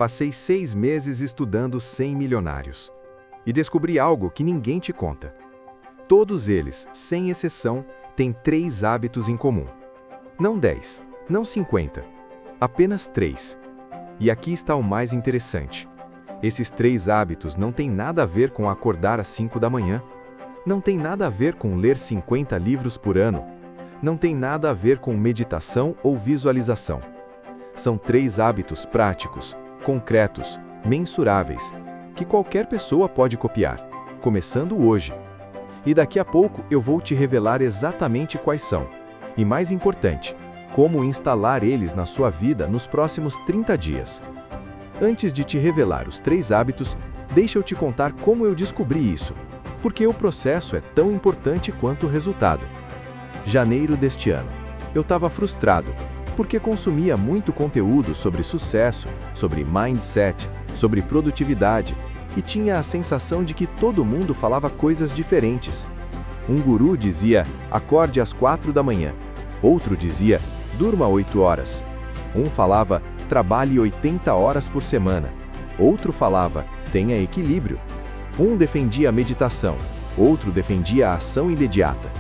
Passei 6 meses estudando 100 milionários. E descobri algo que ninguém te conta. Todos eles, sem exceção, têm 3 hábitos em comum. Não 10, não 50, apenas 3. E aqui está o mais interessante. Esses 3 hábitos não têm nada a ver com acordar às 5 da manhã. Não tem nada a ver com ler 50 livros por ano. Não tem nada a ver com meditação ou visualização. São 3 hábitos práticos, concretos, mensuráveis, que qualquer pessoa pode copiar, começando hoje. E daqui a pouco eu vou te revelar exatamente quais são. E mais importante, como instalar eles na sua vida nos próximos 30 dias. Antes de te revelar os 3 hábitos, deixa eu te contar como eu descobri isso, porque o processo é tão importante quanto o resultado. Janeiro deste ano. Eu estava frustrado, porque consumia muito conteúdo sobre sucesso, sobre mindset, sobre produtividade, e tinha a sensação de que todo mundo falava coisas diferentes. Um guru dizia, acorde às 4 da manhã. Outro dizia, durma 8 horas. Um falava, trabalhe 80 horas por semana. Outro falava, tenha equilíbrio. Um defendia a meditação, outro defendia a ação imediata.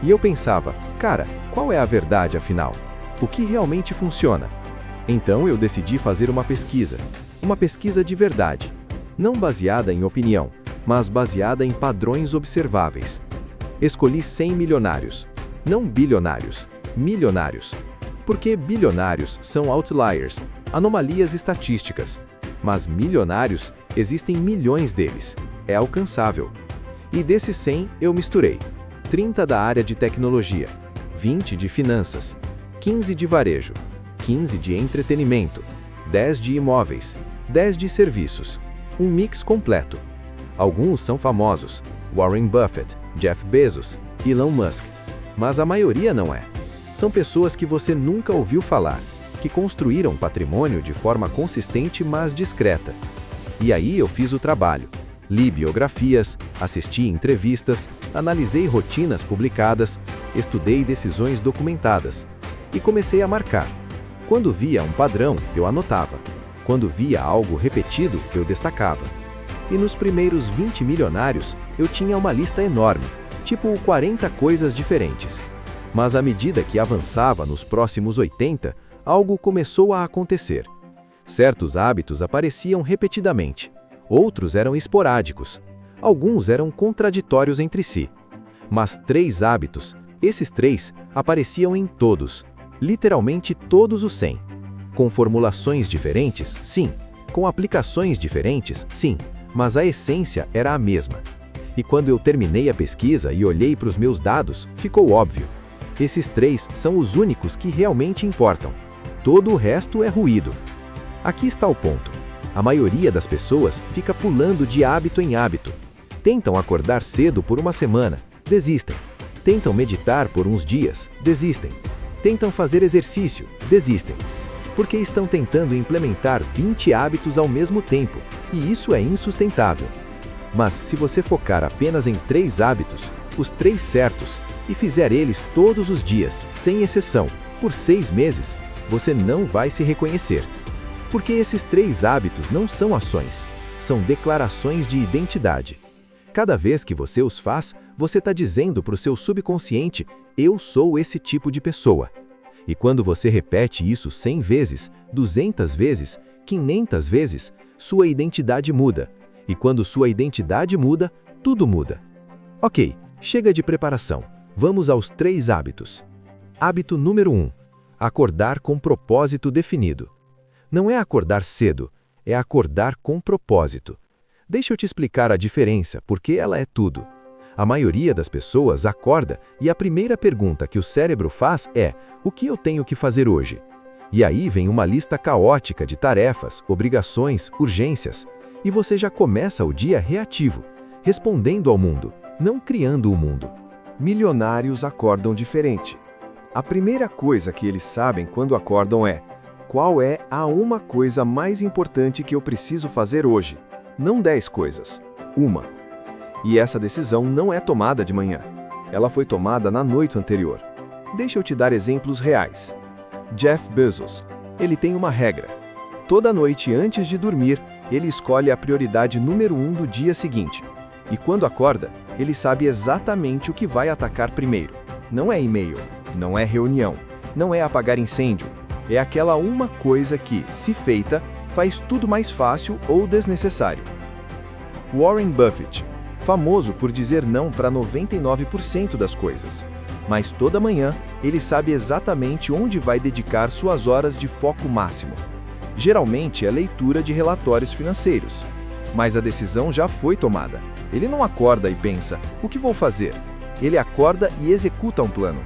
E eu pensava, cara, qual é a verdade afinal? O que realmente funciona? Então eu decidi fazer uma pesquisa de verdade. Não baseada em opinião, mas baseada em padrões observáveis. Escolhi 100 milionários, não bilionários, milionários. Porque bilionários são outliers, anomalias estatísticas. Mas milionários, existem milhões deles, é alcançável. E desses 100 eu misturei 30 da área de tecnologia, 20 de finanças, 15 de varejo, 15 de entretenimento, 10 de imóveis, 10 de serviços, um mix completo. Alguns são famosos, Warren Buffett, Jeff Bezos, Elon Musk, mas a maioria não é. São pessoas que você nunca ouviu falar, que construíram patrimônio de forma consistente, mas discreta. E aí eu fiz o trabalho. Li biografias, assisti entrevistas, analisei rotinas publicadas, estudei decisões documentadas e comecei a marcar. Quando via um padrão, eu anotava. Quando via algo repetido, eu destacava. E nos primeiros 20 milionários, eu tinha uma lista enorme, tipo 40 coisas diferentes. Mas à medida que avançava nos próximos 80, algo começou a acontecer. Certos hábitos apareciam repetidamente. Outros eram esporádicos. Alguns eram contraditórios entre si. Mas 3 hábitos, esses 3, apareciam em todos. Literalmente todos os 100. Com formulações diferentes, sim. Com aplicações diferentes, sim. Mas a essência era a mesma. E quando eu terminei a pesquisa e olhei para os meus dados, ficou óbvio. Esses 3 são os únicos que realmente importam. Todo o resto é ruído. Aqui está o ponto. A maioria das pessoas fica pulando de hábito em hábito. Tentam acordar cedo por uma semana, desistem. Tentam meditar por uns dias, desistem. Tentam fazer exercício, desistem. Porque estão tentando implementar 20 hábitos ao mesmo tempo, e isso é insustentável. Mas se você focar apenas em 3 hábitos, os 3 certos, e fizer eles todos os dias, sem exceção, por 6 meses, você não vai se reconhecer. Porque esses 3 hábitos não são ações, são declarações de identidade. Cada vez que você os faz, você está dizendo para o seu subconsciente, eu sou esse tipo de pessoa. E quando você repete isso 100 vezes, 200 vezes, 500 vezes, sua identidade muda. E quando sua identidade muda, tudo muda. Ok, chega de preparação. Vamos aos 3 hábitos. Hábito número 1. Acordar com propósito definido. Não é acordar cedo, é acordar com propósito. Deixa eu te explicar a diferença, porque ela é tudo. A maioria das pessoas acorda e a primeira pergunta que o cérebro faz é: o que eu tenho que fazer hoje? E aí vem uma lista caótica de tarefas, obrigações, urgências. E você já começa o dia reativo, respondendo ao mundo, não criando o mundo. Milionários acordam diferente. A primeira coisa que eles sabem quando acordam é: qual é a uma coisa mais importante que eu preciso fazer hoje? Não 10 coisas, uma. E essa decisão não é tomada de manhã. Ela foi tomada na noite anterior. Deixa eu te dar exemplos reais. Jeff Bezos, ele tem uma regra. Toda noite antes de dormir, ele escolhe a prioridade número 1 do dia seguinte. E quando acorda, ele sabe exatamente o que vai atacar primeiro. Não é e-mail, não é reunião, não é apagar incêndio. É aquela uma coisa que, se feita, faz tudo mais fácil ou desnecessário. Warren Buffett, famoso por dizer não para 99% das coisas. Mas toda manhã, ele sabe exatamente onde vai dedicar suas horas de foco máximo. Geralmente é leitura de relatórios financeiros. Mas a decisão já foi tomada. Ele não acorda e pensa, o que vou fazer? Ele acorda e executa um plano.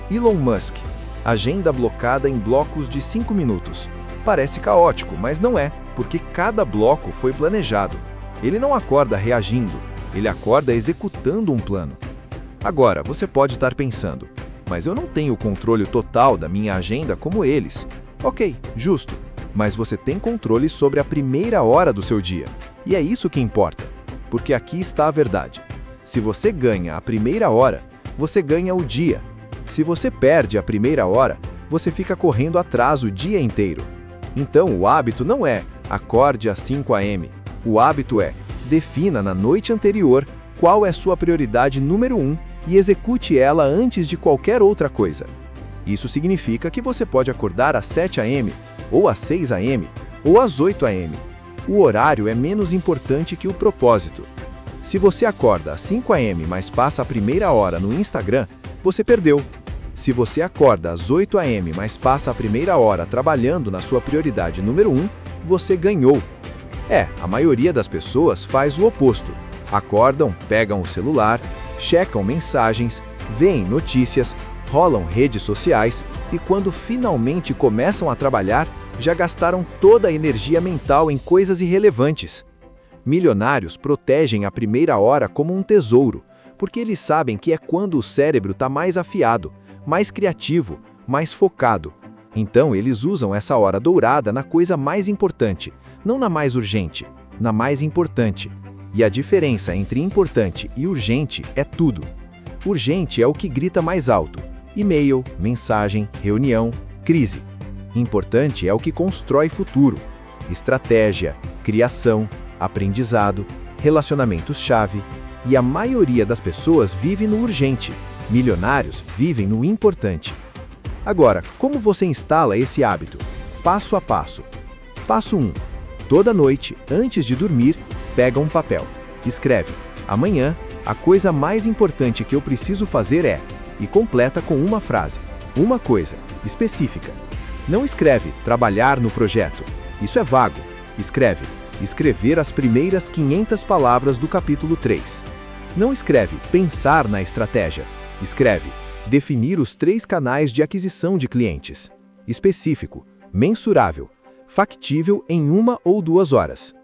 Elon Musk, agenda blocada em blocos de 5 minutos. Parece caótico, mas não é, porque cada bloco foi planejado. Ele não acorda reagindo, ele acorda executando um plano. Agora, você pode estar pensando, mas eu não tenho o controle total da minha agenda como eles. Ok, justo, mas você tem controle sobre a primeira hora do seu dia. E é isso que importa, porque aqui está a verdade. Se você ganha a primeira hora, você ganha o dia. Se você perde a primeira hora, você fica correndo atrás o dia inteiro. Então, o hábito não é acorde às 5 am. O hábito é defina na noite anterior qual é sua prioridade número 1 e execute ela antes de qualquer outra coisa. Isso significa que você pode acordar às 7 am, ou às 6 am, ou às 8 am. O horário é menos importante que o propósito. Se você acorda às 5 am, mas passa a primeira hora no Instagram, você perdeu. Se você acorda às 8 am, mas passa a primeira hora trabalhando na sua prioridade número 1, você ganhou. A maioria das pessoas faz o oposto. Acordam, pegam o celular, checam mensagens, veem notícias, rolam redes sociais e quando finalmente começam a trabalhar, já gastaram toda a energia mental em coisas irrelevantes. Milionários protegem a primeira hora como um tesouro, porque eles sabem que é quando o cérebro está mais afiado, mais criativo, mais focado. Então eles usam essa hora dourada na coisa mais importante, não na mais urgente, na mais importante. E a diferença entre importante e urgente é tudo. Urgente é o que grita mais alto: e-mail, mensagem, reunião, crise. Importante é o que constrói futuro: estratégia, criação, aprendizado, relacionamentos-chave. E a maioria das pessoas vive no urgente. Milionários vivem no importante. Agora, como você instala esse hábito? Passo a passo. Passo 1. Toda noite, antes de dormir, pega um papel. Escreve: amanhã, a coisa mais importante que eu preciso fazer é... E completa com uma frase. Uma coisa, específica. Não escreve trabalhar no projeto. Isso é vago. Escreve escrever as primeiras 500 palavras do capítulo 3. Não escreve pensar na estratégia. Escreve definir os 3 canais de aquisição de clientes. Específico, mensurável, factível em 1 ou 2 horas.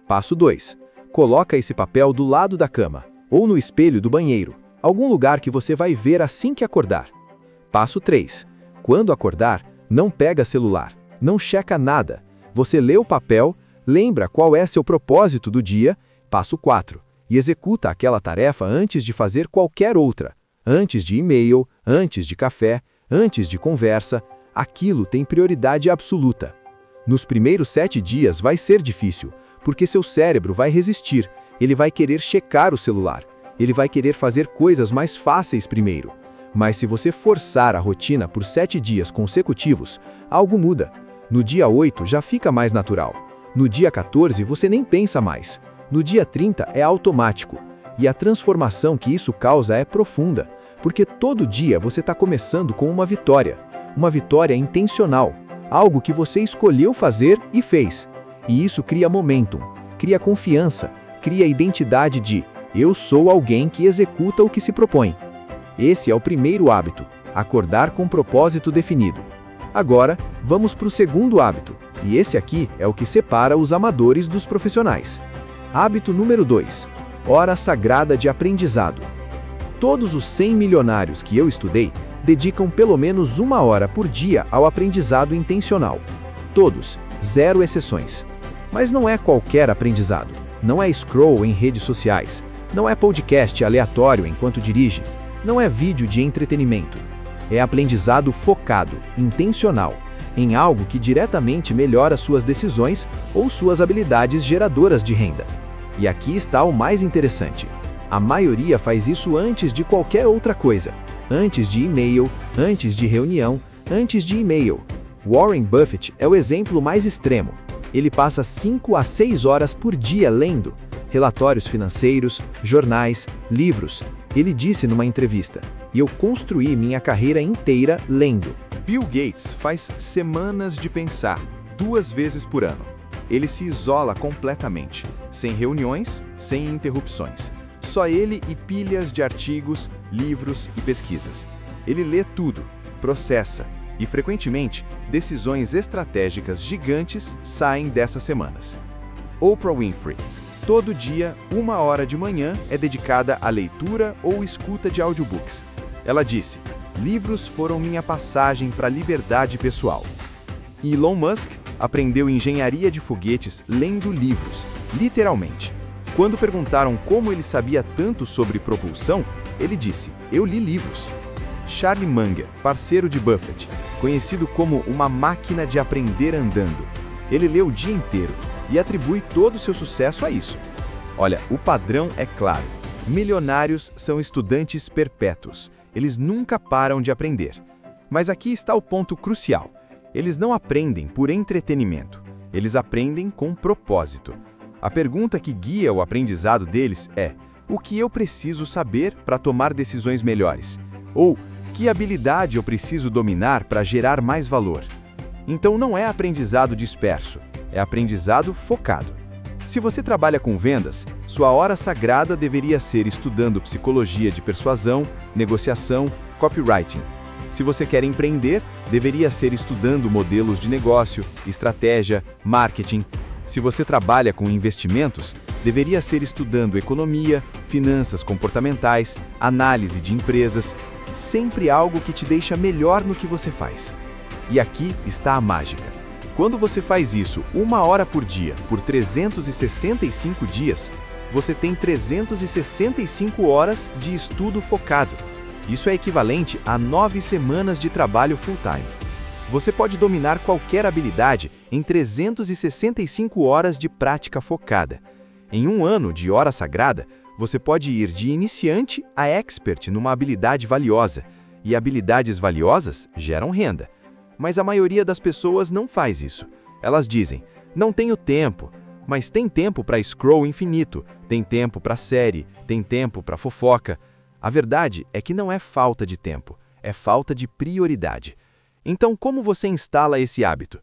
Passo 2. Coloca esse papel do lado da cama, ou no espelho do banheiro, algum lugar que você vai ver assim que acordar. Passo 3. Quando acordar, não pega celular, não checa nada. Você lê o papel, lembra qual é seu propósito do dia, passo 4, e executa aquela tarefa antes de fazer qualquer outra. Antes de e-mail, antes de café, antes de conversa, aquilo tem prioridade absoluta. Nos primeiros 7 dias vai ser difícil, porque seu cérebro vai resistir, ele vai querer checar o celular, ele vai querer fazer coisas mais fáceis primeiro. Mas se você forçar a rotina por 7 dias consecutivos, algo muda. No dia 8 já fica mais natural. No dia 14 você nem pensa mais. No dia 30 é automático. E a transformação que isso causa é profunda, porque todo dia você está começando com uma vitória intencional, algo que você escolheu fazer e fez. E isso cria momentum, cria confiança, cria identidade de eu sou alguém que executa o que se propõe. Esse é o primeiro hábito, acordar com propósito definido. Agora, vamos para o segundo hábito, e esse aqui é o que separa os amadores dos profissionais. Hábito número 2. Hora sagrada de aprendizado. Todos os 100 milionários que eu estudei dedicam pelo menos 1 hora por dia ao aprendizado intencional. Todos, 0 exceções. Mas não é qualquer aprendizado. Não é scroll em redes sociais. Não é podcast aleatório enquanto dirige. Não é vídeo de entretenimento. É aprendizado focado, intencional. em algo que diretamente melhora suas decisões ou suas habilidades geradoras de renda. E aqui está o mais interessante. A maioria faz isso antes de qualquer outra coisa. Antes de e-mail, antes de reunião, antes de e-mail. Warren Buffett é o exemplo mais extremo. Ele passa 5 a 6 horas por dia lendo relatórios financeiros, jornais, livros. Ele disse numa entrevista: "E eu construí minha carreira inteira lendo." Bill Gates faz semanas de pensar, 2 vezes por ano. Ele se isola completamente, sem reuniões, sem interrupções. Só ele e pilhas de artigos, livros e pesquisas. Ele lê tudo, processa, e frequentemente, decisões estratégicas gigantes saem dessas semanas. Oprah Winfrey. Todo dia, 1 hora de manhã é dedicada à leitura ou escuta de audiobooks. Ela disse: "Livros foram minha passagem para a liberdade pessoal." Elon Musk aprendeu engenharia de foguetes lendo livros, literalmente. Quando perguntaram como ele sabia tanto sobre propulsão, ele disse: "Eu li livros." Charlie Munger, parceiro de Buffett, conhecido como uma máquina de aprender andando. Ele lê o dia inteiro e atribui todo o seu sucesso a isso. Olha, o padrão é claro. Milionários são estudantes perpétuos. Eles nunca param de aprender. Mas aqui está o ponto crucial. Eles não aprendem por entretenimento. Eles aprendem com propósito. A pergunta que guia o aprendizado deles é: o que eu preciso saber para tomar decisões melhores? Ou que habilidade eu preciso dominar para gerar mais valor? Então não é aprendizado disperso, é aprendizado focado. Se você trabalha com vendas, sua hora sagrada deveria ser estudando psicologia de persuasão, negociação, copywriting. Se você quer empreender, deveria ser estudando modelos de negócio, estratégia, marketing. Se você trabalha com investimentos, deveria ser estudando economia, finanças comportamentais, análise de empresas, sempre algo que te deixa melhor no que você faz. E aqui está a mágica. Quando você faz isso 1 hora por dia, por 365 dias, você tem 365 horas de estudo focado. Isso é equivalente a 9 semanas de trabalho full-time. Você pode dominar qualquer habilidade em 365 horas de prática focada. Em 1 ano de hora sagrada, você pode ir de iniciante a expert numa habilidade valiosa, e habilidades valiosas geram renda. Mas a maioria das pessoas não faz isso. Elas dizem: "Não tenho tempo." Mas tem tempo para scroll infinito, tem tempo para série, tem tempo para fofoca. A verdade é que não é falta de tempo, é falta de prioridade. Então, como você instala esse hábito?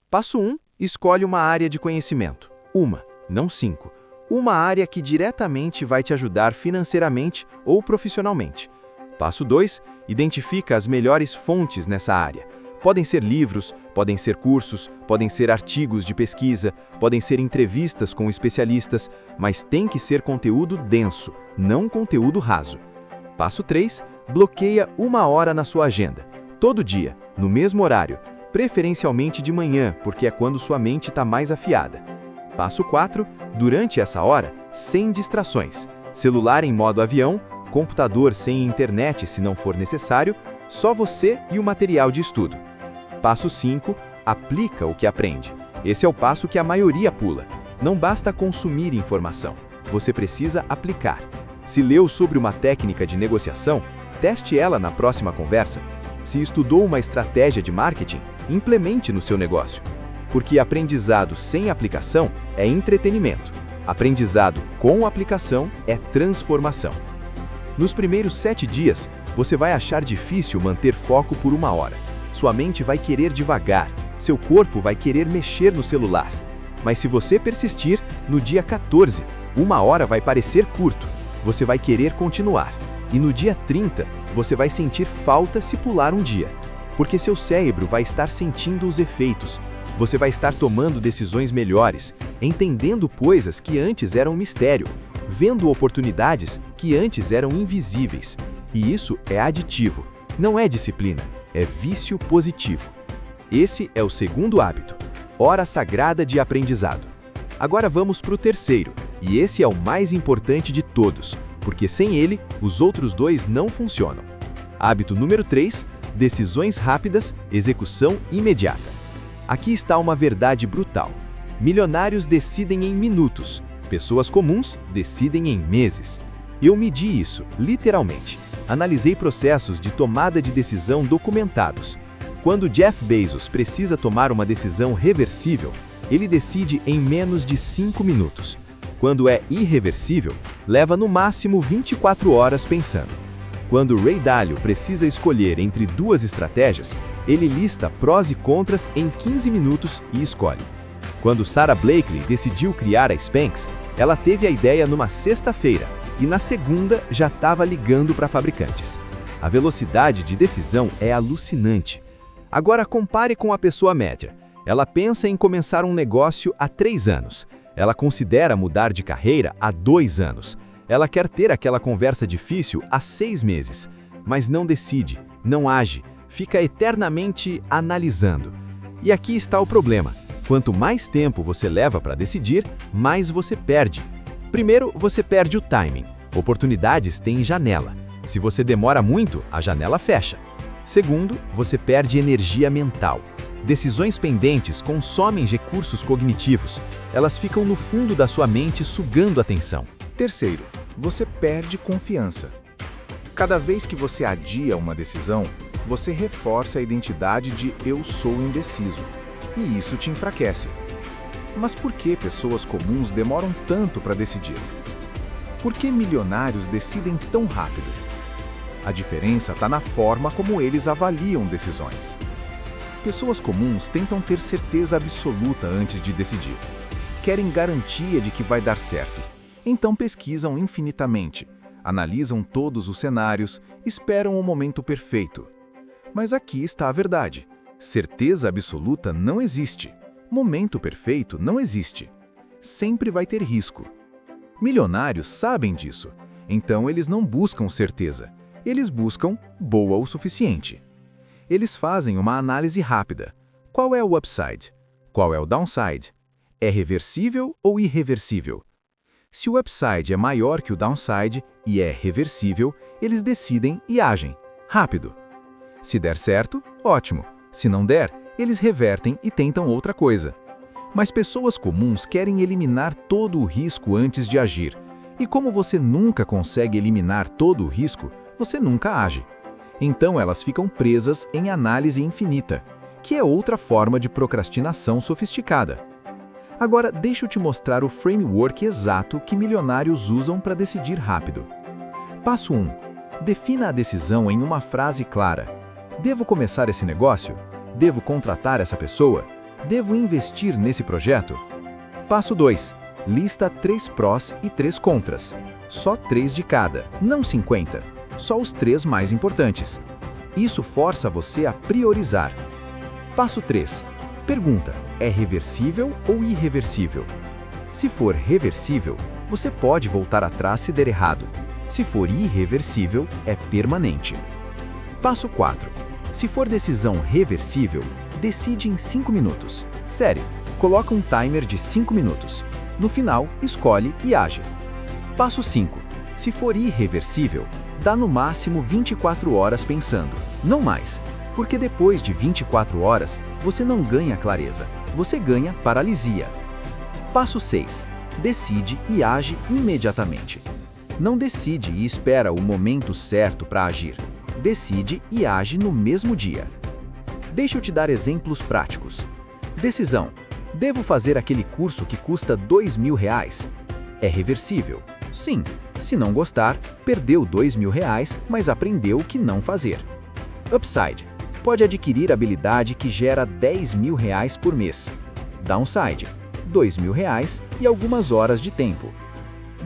Passo 1, escolhe uma área de conhecimento. 1, não 5. Uma área que diretamente vai te ajudar financeiramente ou profissionalmente. Passo 2, identifica as melhores fontes nessa área. Podem ser livros, podem ser cursos, podem ser artigos de pesquisa, podem ser entrevistas com especialistas, mas tem que ser conteúdo denso, não conteúdo raso. Passo 3, bloqueia 1 hora na sua agenda, todo dia, no mesmo horário, preferencialmente de manhã, porque é quando sua mente está mais afiada. Passo 4, durante essa hora, sem distrações, celular em modo avião, computador sem internet se não for necessário, só você e o material de estudo. Passo 5, aplica o que aprende. Esse é o passo que a maioria pula. Não basta consumir informação, você precisa aplicar. Se leu sobre uma técnica de negociação, teste ela na próxima conversa. Se estudou uma estratégia de marketing, implemente no seu negócio. Porque aprendizado sem aplicação é entretenimento. Aprendizado com aplicação é transformação. Nos primeiros 7 dias, você vai achar difícil manter foco por 1 hora. Sua mente vai querer devagar, seu corpo vai querer mexer no celular. Mas se você persistir, no dia 14, 1 hora vai parecer curto. Você vai querer continuar. E no dia 30, você vai sentir falta se pular um dia. Porque seu cérebro vai estar sentindo os efeitos. Você vai estar tomando decisões melhores, entendendo coisas que antes eram mistério, vendo oportunidades que antes eram invisíveis. E isso é aditivo, não é disciplina, é vício positivo. Esse é o segundo hábito, hora sagrada de aprendizado. Agora vamos para o terceiro, e esse é o mais importante de todos, porque sem ele, os outros 2 não funcionam. Hábito número 3, decisões rápidas, execução imediata. Aqui está uma verdade brutal. Milionários decidem em minutos, pessoas comuns decidem em meses. Eu medi isso, literalmente. Analisei processos de tomada de decisão documentados. Quando Jeff Bezos precisa tomar uma decisão reversível, ele decide em menos de 5 minutos. Quando é irreversível, leva no máximo 24 horas pensando. Quando Ray Dalio precisa escolher entre duas estratégias, ele lista prós e contras em 15 minutos e escolhe. Quando Sara Blakely decidiu criar a Spanx, ela teve a ideia numa sexta-feira e na segunda já estava ligando para fabricantes. A velocidade de decisão é alucinante. Agora compare com a pessoa média. Ela pensa em começar um negócio há 3 anos. Ela considera mudar de carreira há 2 anos. Ela quer ter aquela conversa difícil há 6 meses. Mas não decide, não age, fica eternamente analisando. E aqui está o problema. Quanto mais tempo você leva para decidir, mais você perde. Primeiro, você perde o timing. Oportunidades têm janela. Se você demora muito, a janela fecha. Segundo, você perde energia mental. Decisões pendentes consomem recursos cognitivos. Elas ficam no fundo da sua mente sugando atenção. Terceiro, você perde confiança. Cada vez que você adia uma decisão, você reforça a identidade de eu sou indeciso. E isso te enfraquece. Mas por que pessoas comuns demoram tanto para decidir? Por que milionários decidem tão rápido? A diferença está na forma como eles avaliam decisões. Pessoas comuns tentam ter certeza absoluta antes de decidir. Querem garantia de que vai dar certo. Então pesquisam infinitamente, analisam todos os cenários, esperam o momento perfeito. Mas aqui está a verdade. Certeza absoluta não existe. Momento perfeito não existe. Sempre vai ter risco. Milionários sabem disso, então eles não buscam certeza. Eles buscam boa o suficiente. Eles fazem uma análise rápida. Qual é o upside? Qual é o downside? É reversível ou irreversível? Se o upside é maior que o downside e é reversível, eles decidem e agem. Rápido. Se der certo, ótimo. Se não der, eles revertem e tentam outra coisa. Mas pessoas comuns querem eliminar todo o risco antes de agir. E como você nunca consegue eliminar todo o risco, você nunca age. Então elas ficam presas em análise infinita, que é outra forma de procrastinação sofisticada. Agora deixa eu te mostrar o framework exato que milionários usam para decidir rápido. Passo 1. Defina a decisão em uma frase clara. Devo começar esse negócio? Devo contratar essa pessoa? Devo investir nesse projeto? Passo 2. Lista 3 prós e 3 contras. Só 3 de cada, não 50. Só os 3 mais importantes. Isso força você a priorizar. Passo 3. Pergunta: é reversível ou irreversível? Se for reversível, você pode voltar atrás se der errado. Se for irreversível, é permanente. Passo 4. Se for decisão reversível, decide em 5 minutos. Sério, coloca um timer de 5 minutos. No final, escolhe e age. Passo 5. Se for irreversível, dá no máximo 24 horas pensando, não mais, porque depois de 24 horas, você não ganha clareza, você ganha paralisia. Passo 6. Decide e age imediatamente. Não decide e espera o momento certo para agir. Decide e age no mesmo dia. Deixa eu te dar exemplos práticos. Decisão: devo fazer aquele curso que custa R$2.000? É reversível? Sim. Se não gostar, perdeu R$2.000, mas aprendeu o que não fazer. Upside: pode adquirir habilidade que gera R$10.000 por mês. Downside: R$2.000 e algumas horas de tempo.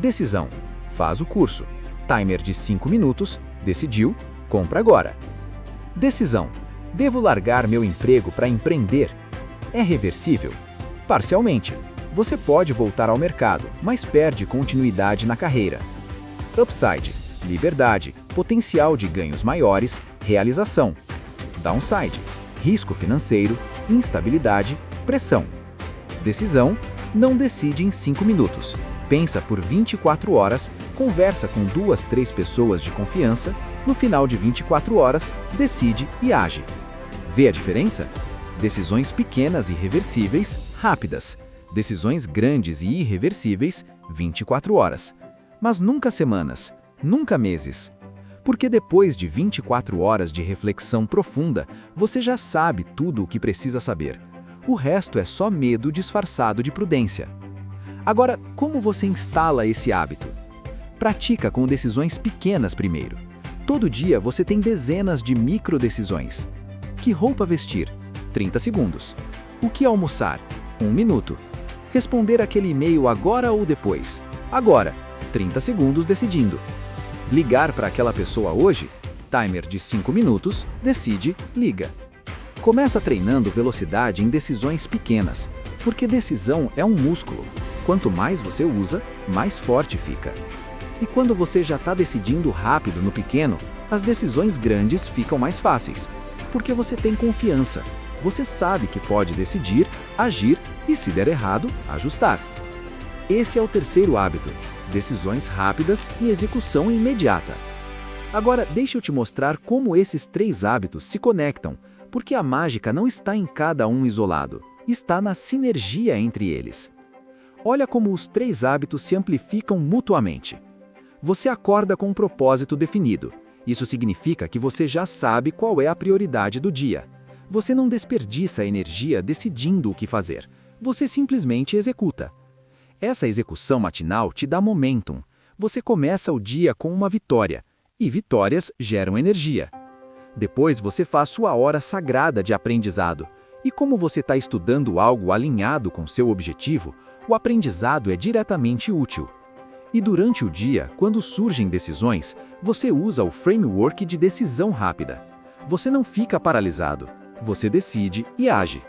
Decisão: faz o curso. Timer de 5 minutos, decidiu, compra agora. Decisão: devo largar meu emprego para empreender? É reversível? Parcialmente. Você pode voltar ao mercado, mas perde continuidade na carreira. Upside: liberdade, potencial de ganhos maiores, realização. Downside: risco financeiro, instabilidade, pressão. Decisão: não decide em 5 minutos. Pensa por 24 horas, conversa com 2, 3 pessoas de confiança, no final de 24 horas, decide e age. Vê a diferença? Decisões pequenas e irreversíveis, rápidas. Decisões grandes e irreversíveis, 24 horas. Mas nunca semanas, nunca meses. Porque depois de 24 horas de reflexão profunda, você já sabe tudo o que precisa saber. O resto é só medo disfarçado de prudência. Agora, como você instala esse hábito? Pratica com decisões pequenas primeiro. Todo dia você tem dezenas de microdecisões. Que roupa vestir? 30 segundos. O que almoçar? 1 minuto. Responder aquele e-mail agora ou depois? Agora. 30 segundos decidindo. Ligar para aquela pessoa hoje? Timer de 5 minutos, decide, liga. Começa treinando velocidade em decisões pequenas, porque decisão é um músculo. Quanto mais você usa, mais forte fica. E quando você já está decidindo rápido no pequeno, as decisões grandes ficam mais fáceis, porque você tem confiança. Você sabe que pode decidir, agir e, se der errado, ajustar. Esse é o terceiro hábito: decisões rápidas e execução imediata. Agora, deixa eu te mostrar como esses 3 hábitos se conectam, porque a mágica não está em cada um isolado, está na sinergia entre eles. Olha como os 3 hábitos se amplificam mutuamente. Você acorda com um propósito definido. Isso significa que você já sabe qual é a prioridade do dia. Você não desperdiça energia decidindo o que fazer. Você simplesmente executa. Essa execução matinal te dá momentum. Você começa o dia com uma vitória, e vitórias geram energia. Depois você faz sua hora sagrada de aprendizado. E como você está estudando algo alinhado com seu objetivo, o aprendizado é diretamente útil. E durante o dia, quando surgem decisões, você usa o framework de decisão rápida. Você não fica paralisado, você decide e age.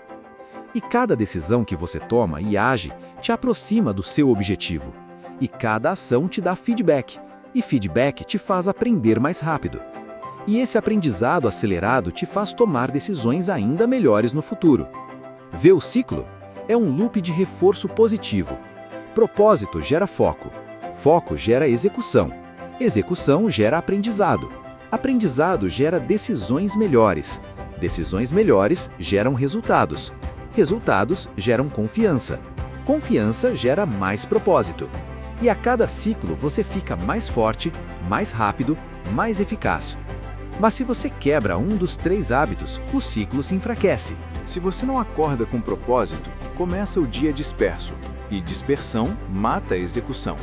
E cada decisão que você toma e age te aproxima do seu objetivo. E cada ação te dá feedback, e feedback te faz aprender mais rápido. E esse aprendizado acelerado te faz tomar decisões ainda melhores no futuro. Vê o ciclo? É um loop de reforço positivo. Propósito gera foco. Foco gera execução. Execução gera aprendizado. Aprendizado gera decisões melhores. Decisões melhores geram resultados. Resultados geram confiança. Confiança gera mais propósito. E a cada ciclo você fica mais forte, mais rápido, mais eficaz. Mas se você quebra um dos 3 hábitos, o ciclo se enfraquece. Se você não acorda com propósito, começa o dia disperso, e dispersão mata a execução.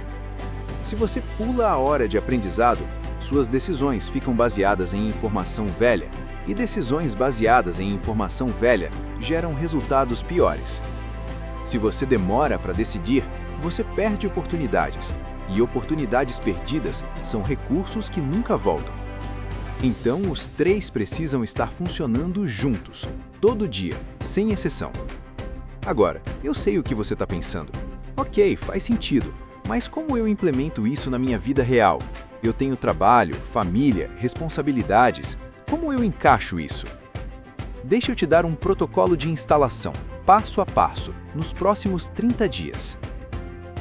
Se você pula a hora de aprendizado, suas decisões ficam baseadas em informação velha, e decisões baseadas em informação velha geram resultados piores. Se você demora para decidir, você perde oportunidades, e oportunidades perdidas são recursos que nunca voltam. Então, os 3 precisam estar funcionando juntos, todo dia, sem exceção. Agora, eu sei o que você está pensando. Ok, faz sentido, mas como eu implemento isso na minha vida real? Eu tenho trabalho, família, responsabilidades. Como eu encaixo isso? Deixa eu te dar um protocolo de instalação, passo a passo, nos próximos 30 dias.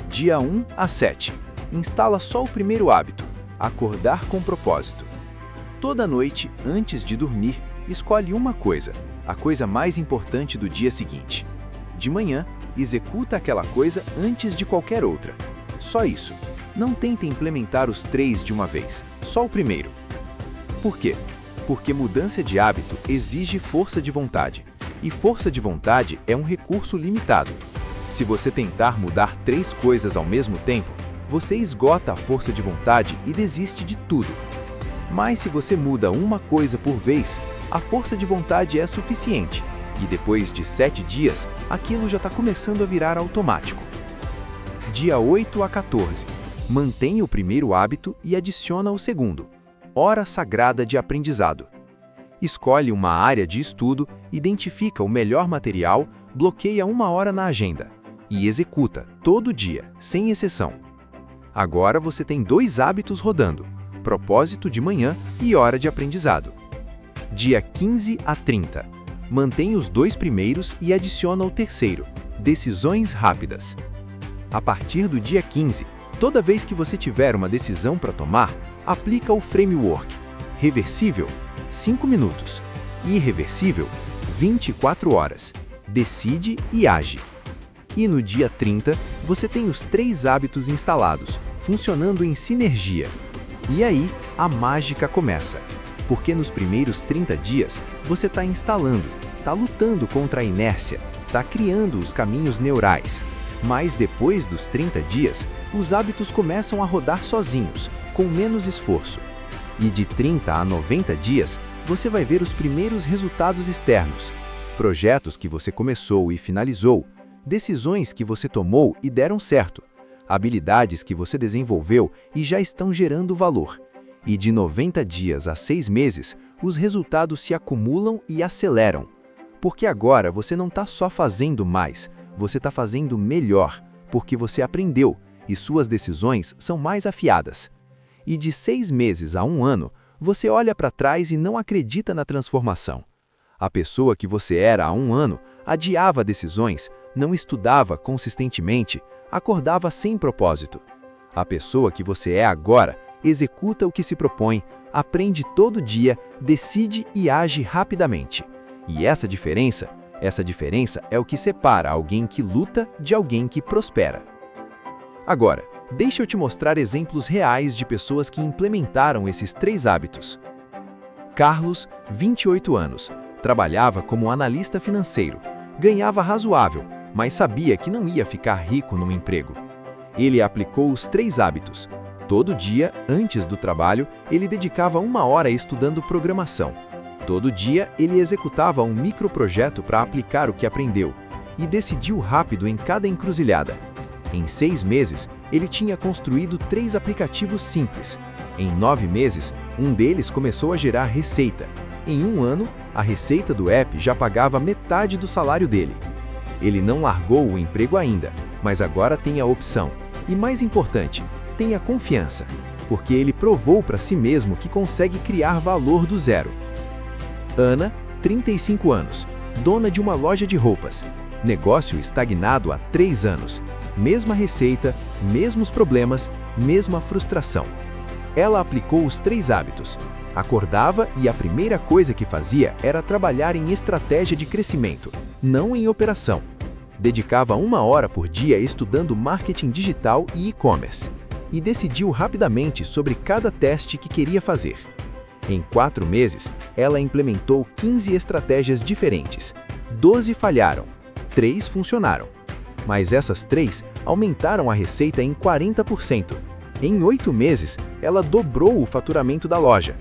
Dia 1 a 7. Instala só o primeiro hábito, acordar com propósito. Toda noite, antes de dormir, escolhe uma coisa, a coisa mais importante do dia seguinte. De manhã, executa aquela coisa antes de qualquer outra. Só isso. Não tenta implementar os 3 de uma vez, só o primeiro. Por quê? Porque mudança de hábito exige força de vontade. E força de vontade é um recurso limitado. Se você tentar mudar 3 coisas ao mesmo tempo, você esgota a força de vontade e desiste de tudo. Mas se você muda uma coisa por vez, a força de vontade é suficiente. E depois de 7 dias, aquilo já está começando a virar automático. Dia 8 a 14. Mantenha o primeiro hábito e adiciona o segundo. Hora sagrada de aprendizado. Escolhe uma área de estudo, identifica o melhor material, bloqueia 1 hora na agenda e executa todo dia, sem exceção. Agora você tem 2 hábitos rodando: propósito de manhã e hora de aprendizado. Dia 15 a 30. Mantém os 2 primeiros e adiciona o terceiro: decisões rápidas. A partir do dia 15, toda vez que você tiver uma decisão para tomar, aplica o framework. Reversível, 5 minutos. Irreversível, 24 horas. Decide e age. E no dia 30, você tem os 3 hábitos instalados, funcionando em sinergia. E aí, a mágica começa. Porque nos primeiros 30 dias, você está instalando, está lutando contra a inércia, está criando os caminhos neurais. Mas depois dos 30 dias, os hábitos começam a rodar sozinhos, com menos esforço. E de 30 a 90 dias, você vai ver os primeiros resultados externos. Projetos que você começou e finalizou, decisões que você tomou e deram certo, habilidades que você desenvolveu e já estão gerando valor. E de 90 dias a 6 meses, os resultados se acumulam e aceleram. Porque agora você não está só fazendo mais, você está fazendo melhor, porque você aprendeu e suas decisões são mais afiadas. E de 6 meses a 1 ano, você olha para trás e não acredita na transformação. A pessoa que você era há 1 ano adiava decisões, não estudava consistentemente, acordava sem propósito. A pessoa que você é agora executa o que se propõe, aprende todo dia, decide e age rapidamente. E essa diferença é o que separa alguém que luta de alguém que prospera. Agora, deixa eu te mostrar exemplos reais de pessoas que implementaram esses 3 hábitos. Carlos, 28 anos, trabalhava como analista financeiro, ganhava razoável, mas sabia que não ia ficar rico no emprego. Ele aplicou os 3 hábitos. Todo dia, antes do trabalho, ele dedicava 1 hora estudando programação. Todo dia, ele executava um microprojeto para aplicar o que aprendeu e decidiu rápido em cada encruzilhada. Em 6 meses, ele tinha construído 3 aplicativos simples. Em 9 meses, um deles começou a gerar receita. Em 1 ano, a receita do app já pagava metade do salário dele. Ele não largou o emprego ainda, mas agora tem a opção. E mais importante, tem a confiança, porque ele provou para si mesmo que consegue criar valor do zero. Ana, 35 anos, dona de uma loja de roupas. Negócio estagnado há 3 anos. Mesma receita, mesmos problemas, mesma frustração. Ela aplicou os 3 hábitos. Acordava e a primeira coisa que fazia era trabalhar em estratégia de crescimento, não em operação. Dedicava 1 hora por dia estudando marketing digital e e-commerce. E decidiu rapidamente sobre cada teste que queria fazer. Em 4 meses, ela implementou 15 estratégias diferentes. 12 falharam, 3 funcionaram. Mas essas 3 aumentaram a receita em 40%. Em 8 meses, ela dobrou o faturamento da loja.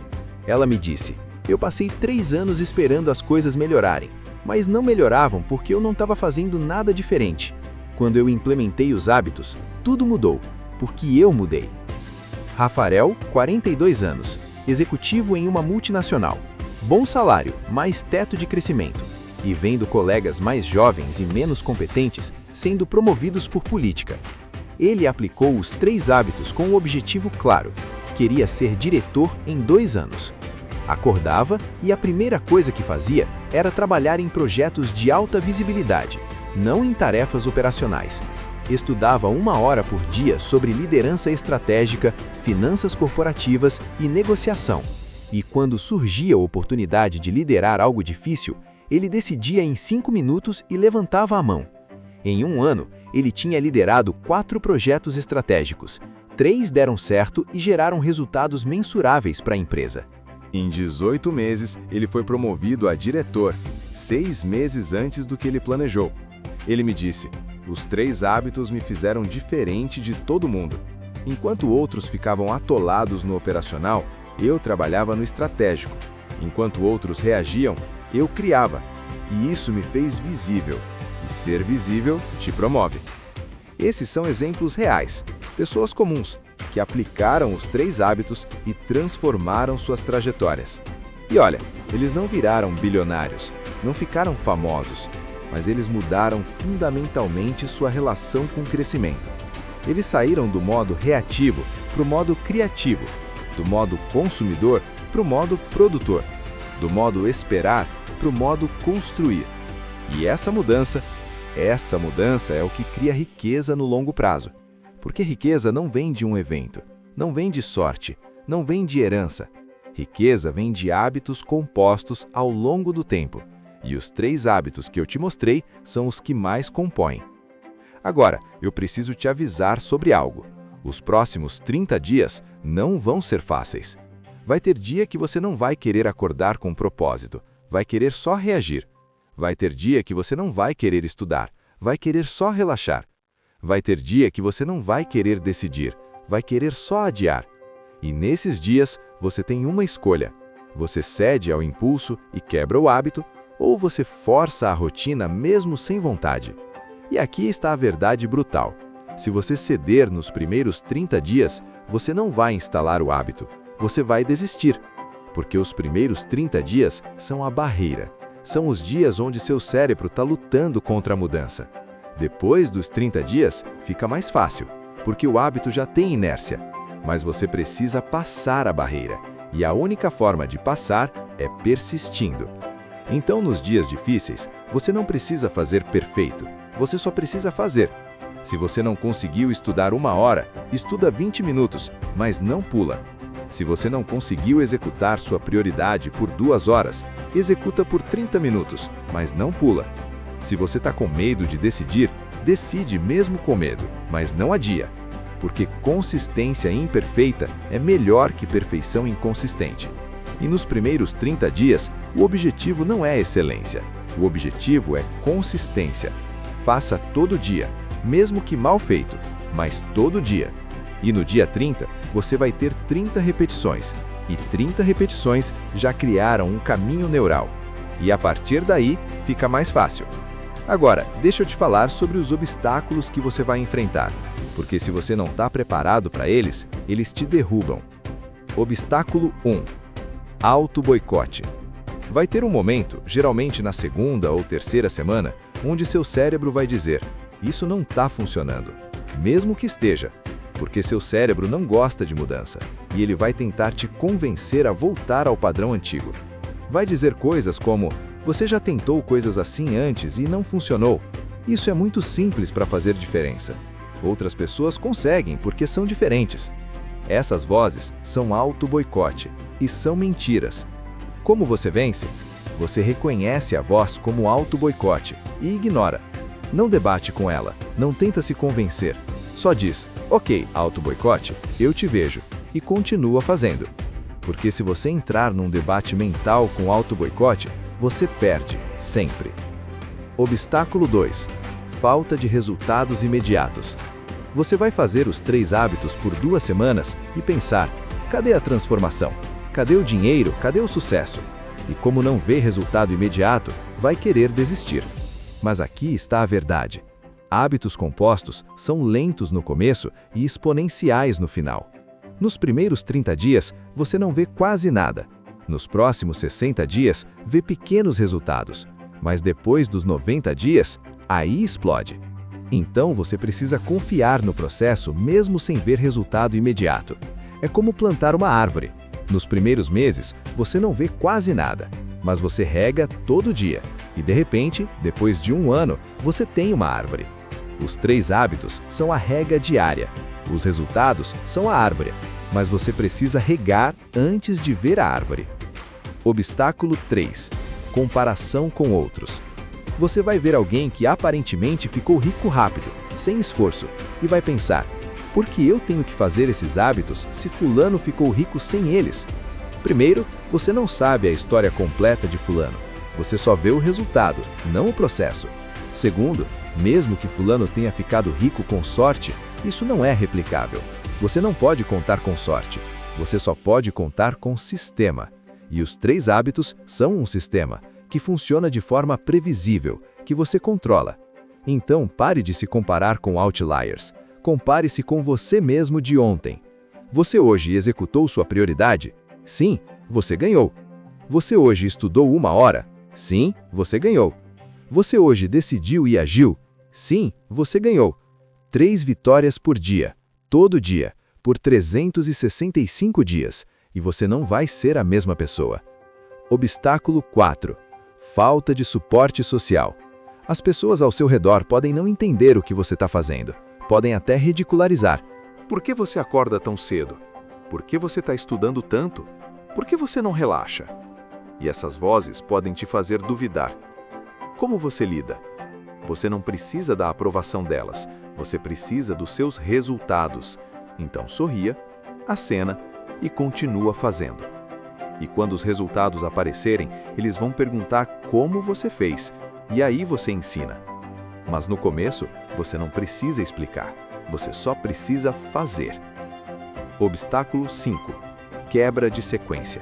Ela me disse, eu passei 3 anos esperando as coisas melhorarem, mas não melhoravam porque eu não estava fazendo nada diferente. Quando eu implementei os hábitos, tudo mudou, porque eu mudei. Rafael, 42 anos, executivo em uma multinacional. Bom salário, mais teto de crescimento. E vendo colegas mais jovens e menos competentes sendo promovidos por política. Ele aplicou os 3 hábitos com um objetivo claro. Queria ser diretor em 2 anos. Acordava e a primeira coisa que fazia era trabalhar em projetos de alta visibilidade, não em tarefas operacionais. Estudava 1 hora por dia sobre liderança estratégica, finanças corporativas e negociação. E quando surgia a oportunidade de liderar algo difícil, ele decidia em 5 minutos e levantava a mão. Em 1 ano, ele tinha liderado 4 projetos estratégicos. 3 deram certo e geraram resultados mensuráveis para a empresa. Em 18 meses, ele foi promovido a diretor, 6 meses antes do que ele planejou. Ele me disse, os 3 hábitos me fizeram diferente de todo mundo. Enquanto outros ficavam atolados no operacional, eu trabalhava no estratégico. Enquanto outros reagiam, eu criava. E isso me fez visível. E ser visível te promove. Esses são exemplos reais, pessoas comuns, que aplicaram os 3 hábitos e transformaram suas trajetórias. E olha, eles não viraram bilionários, não ficaram famosos, mas eles mudaram fundamentalmente sua relação com o crescimento. Eles saíram do modo reativo para o modo criativo, do modo consumidor para o modo produtor, do modo esperar para o modo construir. E essa mudança é o que cria riqueza no longo prazo. Porque riqueza não vem de um evento, não vem de sorte, não vem de herança. Riqueza vem de hábitos compostos ao longo do tempo. E os 3 hábitos que eu te mostrei são os que mais compõem. Agora, eu preciso te avisar sobre algo. Os próximos 30 dias não vão ser fáceis. Vai ter dia que você não vai querer acordar com propósito, vai querer só reagir. Vai ter dia que você não vai querer estudar, vai querer só relaxar. Vai ter dia que você não vai querer decidir, vai querer só adiar. E nesses dias, você tem uma escolha. Você cede ao impulso e quebra o hábito, ou você força a rotina mesmo sem vontade. E aqui está a verdade brutal. Se você ceder nos primeiros 30 dias, você não vai instalar o hábito, você vai desistir. Porque os primeiros 30 dias são a barreira. São os dias onde seu cérebro está lutando contra a mudança. Depois dos 30 dias, fica mais fácil, porque o hábito já tem inércia. Mas você precisa passar a barreira, e a única forma de passar é persistindo. Então, nos dias difíceis, você não precisa fazer perfeito, você só precisa fazer. Se você não conseguiu estudar 1 hora, estuda 20 minutos, mas não pula. Se você não conseguiu executar sua prioridade por 2 horas, executa por 30 minutos, mas não pula. Se você está com medo de decidir, decide mesmo com medo, mas não adia. Porque consistência imperfeita é melhor que perfeição inconsistente. E nos primeiros 30 dias, o objetivo não é excelência. O objetivo é consistência. Faça todo dia, mesmo que mal feito, mas todo dia. E no dia 30, você vai ter 30 repetições. E 30 repetições já criaram um caminho neural. E a partir daí, fica mais fácil. Agora, deixa eu te falar sobre os obstáculos que você vai enfrentar. Porque se você não está preparado para eles, eles te derrubam. Obstáculo 1. Auto-boicote. Vai ter um momento, geralmente na 2ª ou 3ª semana, onde seu cérebro vai dizer: isso não está funcionando. Mesmo que esteja. Porque seu cérebro não gosta de mudança. E ele vai tentar te convencer a voltar ao padrão antigo. Vai dizer coisas como: você já tentou coisas assim antes e não funcionou. Isso é muito simples para fazer diferença. Outras pessoas conseguem porque são diferentes. Essas vozes são auto-boicote e são mentiras. Como você vence? Você reconhece a voz como auto-boicote e ignora. Não debate com ela, não tenta se convencer. Só diz: ok, auto-boicote, eu te vejo, e continua fazendo. Porque se você entrar num debate mental com auto-boicote, você perde, sempre. Obstáculo 2. Falta de resultados imediatos. Você vai fazer os 3 hábitos por 2 semanas e pensar: cadê a transformação? Cadê o dinheiro? Cadê o sucesso? E como não vê resultado imediato, vai querer desistir. Mas aqui está a verdade. Hábitos compostos são lentos no começo e exponenciais no final. Nos primeiros 30 dias, você não vê quase nada. Nos próximos 60 dias, vê pequenos resultados. Mas depois dos 90 dias, aí explode. Então você precisa confiar no processo mesmo sem ver resultado imediato. É como plantar uma árvore. Nos primeiros meses, você não vê quase nada, mas você rega todo dia. E de repente, depois de 1 ano, você tem uma árvore. Os 3 hábitos são a rega diária. Os resultados são a árvore, mas você precisa regar antes de ver a árvore. Obstáculo 3. Comparação com outros. Você vai ver alguém que aparentemente ficou rico rápido, sem esforço, e vai pensar: por que eu tenho que fazer esses hábitos se fulano ficou rico sem eles? Primeiro, você não sabe a história completa de fulano. Você só vê o resultado, não o processo. Segundo, mesmo que fulano tenha ficado rico com sorte, isso não é replicável. Você não pode contar com sorte. Você só pode contar com sistema. E os 3 hábitos são um sistema, que funciona de forma previsível, que você controla. Então, pare de se comparar com outliers. Compare-se com você mesmo de ontem. Você hoje executou sua prioridade? Sim, você ganhou. Você hoje estudou 1 hora? Sim, você ganhou. Você hoje decidiu e agiu? Sim, você ganhou. 3 vitórias por dia, todo dia, por 365 dias, e você não vai ser a mesma pessoa. Obstáculo 4. Falta de suporte social. As pessoas ao seu redor podem não entender o que você está fazendo. Podem até ridicularizar. Por que você acorda tão cedo? Por que você está estudando tanto? Por que você não relaxa? E essas vozes podem te fazer duvidar, Como você lida? Você não precisa da aprovação delas, você precisa dos seus resultados. Então sorria, acena e continua fazendo. E quando os resultados aparecerem, eles vão perguntar como você fez, e aí você ensina. Mas no começo, você não precisa explicar, você só precisa fazer. Obstáculo 5. Quebra de sequência.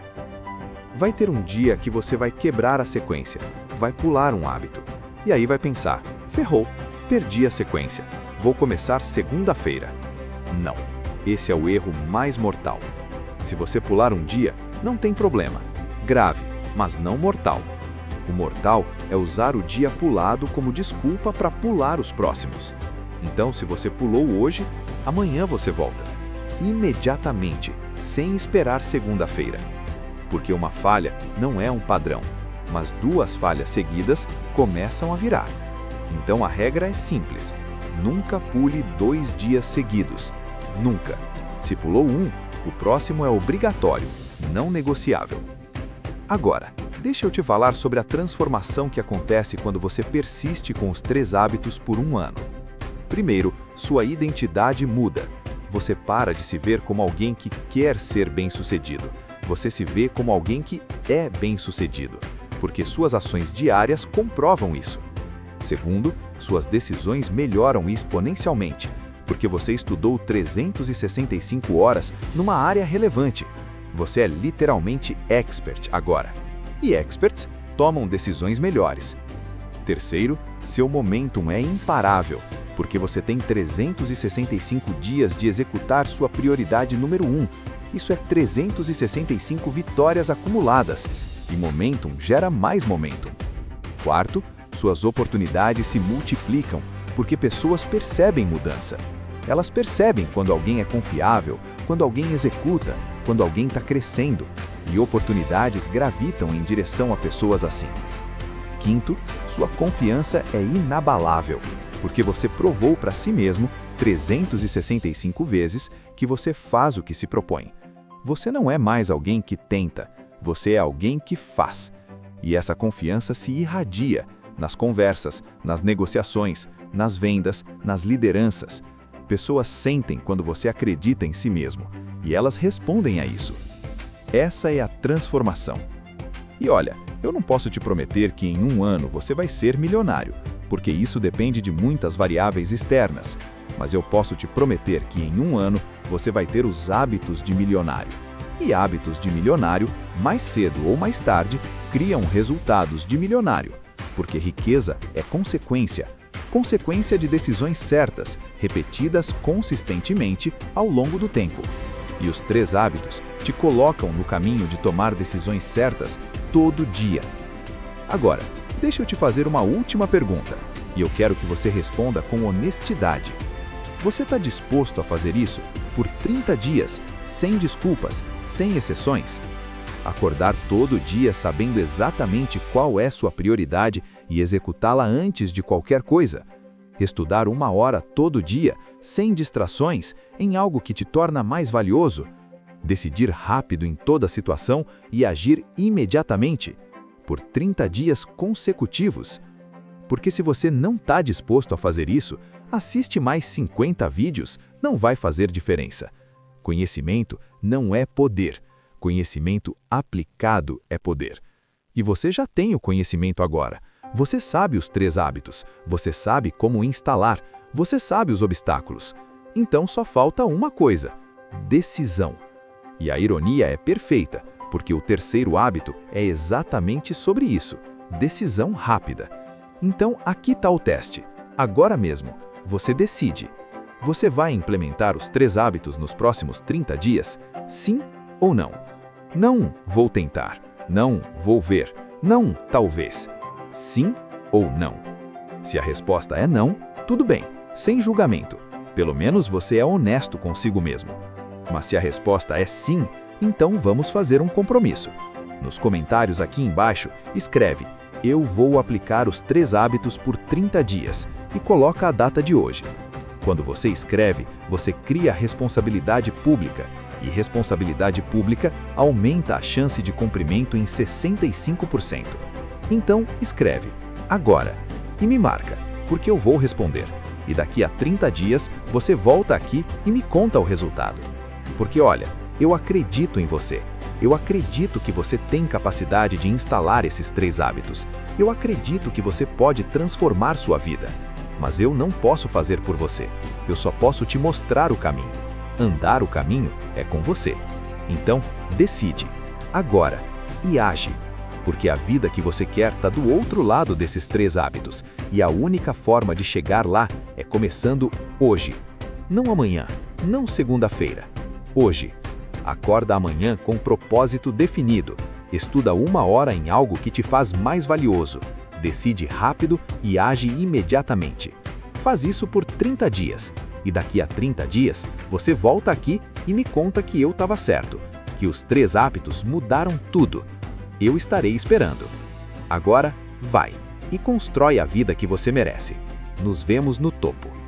Vai ter um dia que você vai quebrar a sequência, vai pular um hábito. E aí vai pensar, ferrou, perdi a sequência, vou começar segunda-feira. Não, esse é o erro mais mortal. Se você pular um dia, não tem problema. Grave, mas não mortal. O mortal é usar o dia pulado como desculpa para pular os próximos. Então, se você pulou hoje, amanhã você volta. Imediatamente, sem esperar segunda-feira. Porque uma falha não é um padrão, mas 2 falhas seguidas começam a virar. Então a regra é simples. Nunca pule 2 dias seguidos. Nunca. Se pulou um, o próximo é obrigatório, não negociável. Agora, deixa eu te falar sobre a transformação que acontece quando você persiste com os 3 hábitos por um ano. Primeiro, sua identidade muda. Você para de se ver como alguém que quer ser bem-sucedido. Você se vê como alguém que é bem-sucedido, porque suas ações diárias comprovam isso. Segundo, suas decisões melhoram exponencialmente, porque você estudou 365 horas numa área relevante. Você é literalmente expert agora. E experts tomam decisões melhores. Terceiro, seu momentum é imparável, porque você tem 365 dias de executar sua prioridade número 1. Isso é 365 vitórias acumuladas, e momentum gera mais momentum. Quarto, suas oportunidades se multiplicam, porque pessoas percebem mudança. Elas percebem quando alguém é confiável, quando alguém executa, quando alguém está crescendo, e oportunidades gravitam em direção a pessoas assim. Quinto, sua confiança é inabalável, porque você provou para si mesmo 365 vezes que você faz o que se propõe. Você não é mais alguém que tenta, você é alguém que faz. E essa confiança se irradia nas conversas, nas negociações, nas vendas, nas lideranças. Pessoas sentem quando você acredita em si mesmo, e elas respondem a isso. Essa é a transformação. E olha, eu não posso te prometer que em um ano você vai ser milionário, porque isso depende de muitas variáveis externas. Mas eu posso te prometer que em um ano você vai ter os hábitos de milionário. E hábitos de milionário, mais cedo ou mais tarde, criam resultados de milionário. Porque riqueza é consequência. Consequência de decisões certas, repetidas consistentemente ao longo do tempo. E os 3 hábitos te colocam no caminho de tomar decisões certas todo dia. Agora, deixa eu te fazer uma última pergunta, e eu quero que você responda com honestidade. Você está disposto a fazer isso por 30 dias, sem desculpas, sem exceções? Acordar todo dia sabendo exatamente qual é sua prioridade e executá-la antes de qualquer coisa? Estudar 1 hora todo dia, sem distrações, em algo que te torna mais valioso? Decidir rápido em toda situação e agir imediatamente? Por 30 dias consecutivos? Porque se você não está disposto a fazer isso, assiste mais 50 vídeos, não vai fazer diferença. Conhecimento não é poder. Conhecimento aplicado é poder. E você já tem o conhecimento agora. Você sabe os 3 hábitos, você sabe como instalar, você sabe os obstáculos. Então só falta uma coisa: decisão. E a ironia é perfeita, porque o 3º hábito é exatamente sobre isso: decisão rápida. Então aqui está o teste. Agora mesmo, você decide. Você vai implementar os 3 hábitos nos próximos 30 dias? Sim ou não? Não, vou tentar. Não, vou ver. Não, talvez. Sim ou não? Se a resposta é não, tudo bem, sem julgamento. Pelo menos você é honesto consigo mesmo. Mas se a resposta é sim, então vamos fazer um compromisso. Nos comentários aqui embaixo, escreve: eu vou aplicar os 3 hábitos por 30 dias e coloca a data de hoje. Quando você escreve, você cria responsabilidade pública. E responsabilidade pública aumenta a chance de cumprimento em 65%. Então, escreve: agora. E me marca, porque eu vou responder. E daqui a 30 dias, você volta aqui e me conta o resultado. Porque olha, eu acredito em você. Eu acredito que você tem capacidade de instalar esses 3 hábitos. Eu acredito que você pode transformar sua vida. Mas eu não posso fazer por você. Eu só posso te mostrar o caminho. Andar o caminho é com você. Então, decide, agora, e age. Porque a vida que você quer está do outro lado desses 3 hábitos. E a única forma de chegar lá é começando hoje. Não amanhã, não segunda-feira. Hoje. Acorda amanhã com propósito definido. Estuda 1 hora em algo que te faz mais valioso. Decide rápido e age imediatamente. Faz isso por 30 dias. E daqui a 30 dias, você volta aqui e me conta que eu estava certo. Que os 3 hábitos mudaram tudo. Eu estarei esperando. Agora, vai e constrói a vida que você merece. Nos vemos no topo.